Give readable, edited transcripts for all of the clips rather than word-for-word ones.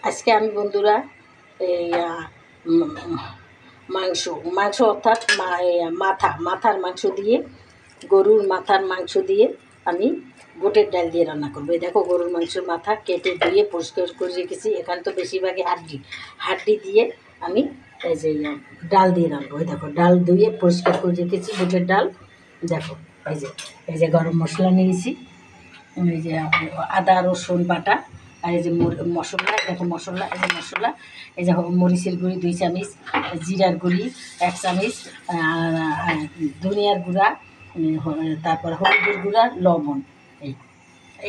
আজকে আমি বন্ধুরা এই মাংস মাংস অর্থাৎ মাথার মাংস দিয়ে, গরুর মাথার মাংস দিয়ে আমি বুটের ডাল দিয়ে রান্না করবো। এই দেখো গরুর মাংসের মাথা কেটে ধুয়ে পরিষ্কার করে রেখেছি। এখানে তো বেশিরভাগই হাড্ডি দিয়ে আমি এই যে ডাল দিয়ে রান্নাবো। এই দেখো ডাল ধুয়ে পরিষ্কার করে রেখেছি, বুটের ডাল। দেখো এই যে গরম মশলা নিয়েছি, এই যে আদা রসুন বাটা, আর এই যে মশলা, দেখো মশলা, এই যে মশলা, এই যে মরিচের গুঁড়ি 2 চামচ, জিরার গুঁড়ি 1 চামচ, ধনিয়ার গুঁড়া, তারপর হলুদের গুঁড়া, লবণ।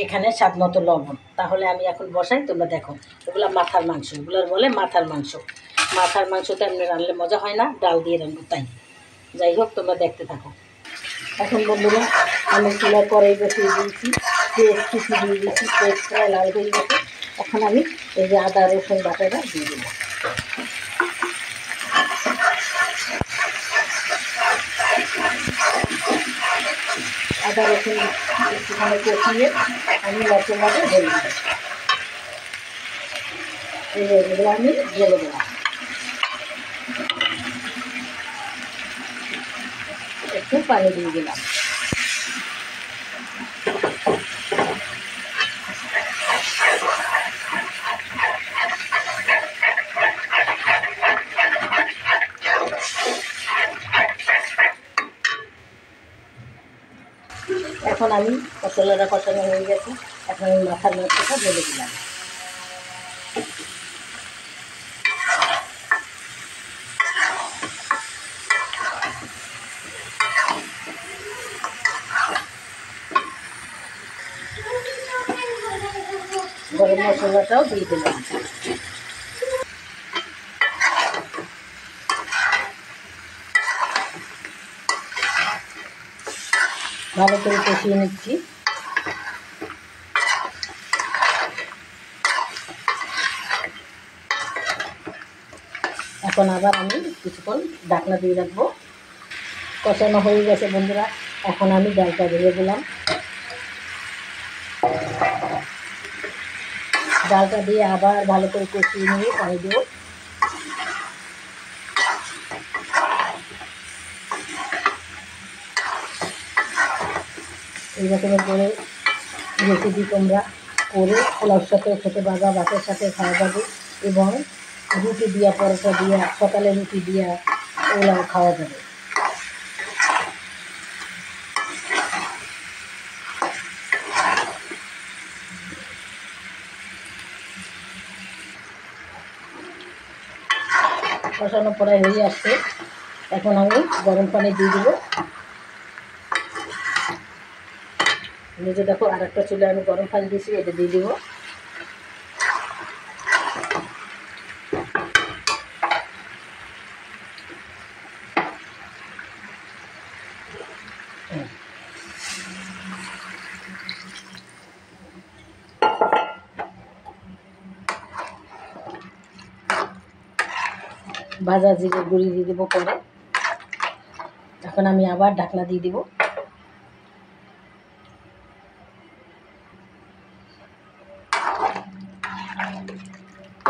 এখানে স্বাদ মতো লবণ। তাহলে আমি এখন বসাই, তোমরা দেখো। এগুলো মাথার মাংস, এগুলোর বলে মাথার মাংস। মাথার মাংসটা এমনি রানলে মজা হয় না, ডাল দিয়ে রানবো তাই। যাই হোক, তোমরা দেখতে থাকো। এখন বন্ধুরা আমি চুলার কড়াই বসিয়ে দিয়েছি, পেঁয়াজ কুচি দিয়ে দিয়েছি, পেঁয়াজ প্রায় লাল হয়ে গেছে। এখন আমি এই যে আদা রসুন বাটাটা দিয়ে দেবো। আদা রসুন একটুখানি কষিয়ে আমি মশলাটা ঢেলে দেবো। এই যে এগুলো আমি ঢেলে দিলাম, একটু পানি দিয়ে দিলাম। এখন আমি মশলাটা কষানো হয়ে গেছে, এখন আমি মাথার মাংসটা ঢেলে দিলাম। গরম মশলাটাও দিয়ে দিলাম। ভালো করে কষিয়ে নিচ্ছি। এখন আবার আমি কিছুক্ষণ ঢাকনা দিয়ে রাখবো। কষানো হয়ে গেছে বন্ধুরা, এখন আমি ডালটা ঢেলে দিলাম। ডালটা দিয়ে আবার ভালো করে কষিয়ে নিয়ে পানি দেবো। এইরকম করে রেসিপি তোমরা করে পোলাওর সাথে খেতে পারবা, ভাতের সাথে খাওয়া যাবে, এবং রুটি দিয়া, পরোটা দিয়া, সকালে রুটি দিয়া ওগুলো খাওয়া যাবে। কষানো প্রায় হয়ে আসছে, এখন আমি গরম পানি দিয়ে দেবো। নিজে দেখো আর একটা চুলে আমি গরম পানি দিয়েছি, এটা দিয়ে দেবো। ভাজা জিরে গুঁড়ি দিয়ে দেবো পরে। এখন আমি আবার ঢাকনা দিয়ে দেবো।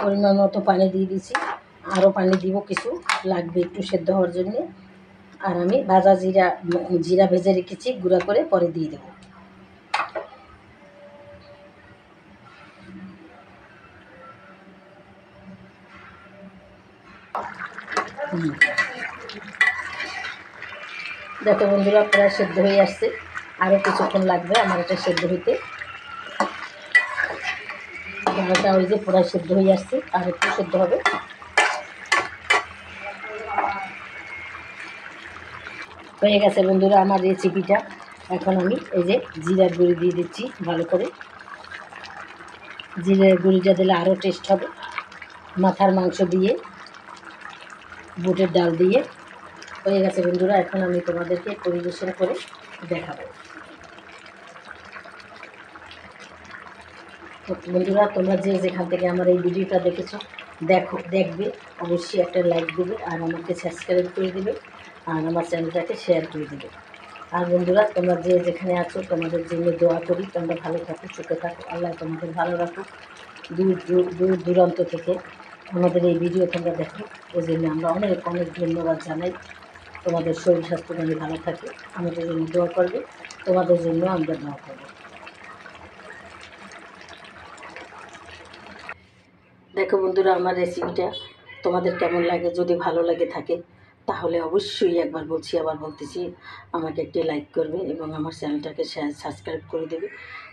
পরিমাণ মতো পানি দিয়ে দিয়েছি, আরও পানি দিব, কিছু লাগবে একটু সেদ্ধ হওয়ার জন্যে। আর আমি ভাজা জিরা ভেজে রেখেছি গুঁড়া করে, পরে দিয়ে দেবো। দেখো বন্ধুরা প্রায় সেদ্ধ হয়ে আসছে, আরও কিছুক্ষণ লাগবে আমার এটা সেদ্ধ হইতে। ডালটা ওই যে প্রায় সেদ্ধ হয়ে আসছে, আর একটু সেদ্ধ হবে। হয়ে গেছে বন্ধুরা আমার রেসিপিটা। এখন আমি এই যে জিরার গুঁড়ি দিয়ে দিচ্ছি ভালো করে। জিরার গুঁড়িটা দিলে আরও টেস্ট হবে। মাথার মাংস দিয়ে, বুটের ডাল দিয়ে হয়ে গেছে বন্ধুরা। এখন আমি তোমাদেরকে পরিবেশন করে দেখাবো। বন্ধুরা তোমরা যে যেখান থেকে আমার এই ভিডিওটা দেখেছো, দেখবে অবশ্যই একটা লাইক দেবে, আর আমাকে সাবস্ক্রাইব করে দেবে, আর আমার চ্যানেলটাকে শেয়ার করে দেবে। আর বন্ধুরা তোমরা যে যেখানে আছো, তোমাদের জন্য দোয়া করি, তোমরা ভালো থাকো, সুখে থাকো, আল্লাহ তোমাদের ভালো রাখুক। দূর দূর দূর দূরান্ত থেকে আমাদের এই ভিডিও তোমরা দেখো, এই জন্য আমরা অনেক অনেক ধন্যবাদ জানাই। তোমাদের শরীর স্বাস্থ্য যেন ভালো থাকে, আমাদের জন্য দোয়া করবে, তোমাদের জন্য আমরা দোয়া করবো। দেখো বন্ধুরা, আমার রেসিপিটা তোমাদের কেমন লাগে, যদি ভালো লাগে থাকে তাহলে অবশ্যই, একবার বলছি আবার বলতেছি, আমাকে একটি লাইক করবে এবং আমার চ্যানেলটাকে সাবস্ক্রাইব করে দেবে,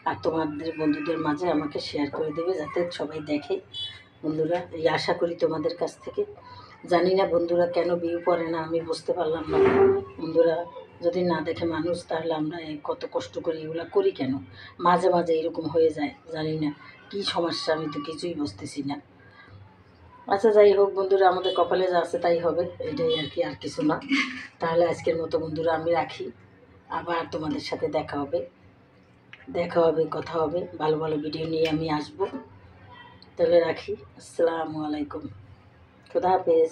আর তোমাদের বন্ধুদের মাঝে আমাকে শেয়ার করে দেবে যাতে সবাই দেখে। বন্ধুরা, এই আশা করি তোমাদের কাছ থেকে। জানি না বন্ধুরা কেন ভিউ পড়ে না, আমি বুঝতে পারলাম না। বন্ধুরা, যদি না দেখে মানুষ তাহলে আমরা কত কষ্ট করে এগুলো করি কেন? মাঝে মাঝে এরকম হয়ে যায়, জানি না কী সমস্যা, আমি তো কিছুই বুঝতেছি না। আচ্ছা, যাই হোক বন্ধুরা, আমাদের কপালে যা আছে তাই হবে, এটাই আর কি, আর কিছু না। তাহলে আজকের মতো বন্ধুরা আমি রাখি, আবার তোমাদের সাথে দেখা হবে, কথা হবে, ভালো ভালো ভিডিও নিয়ে আমি আসবো। তাহলে রাখি। আসসালামু আলাইকুম, খুদা হাফেজ।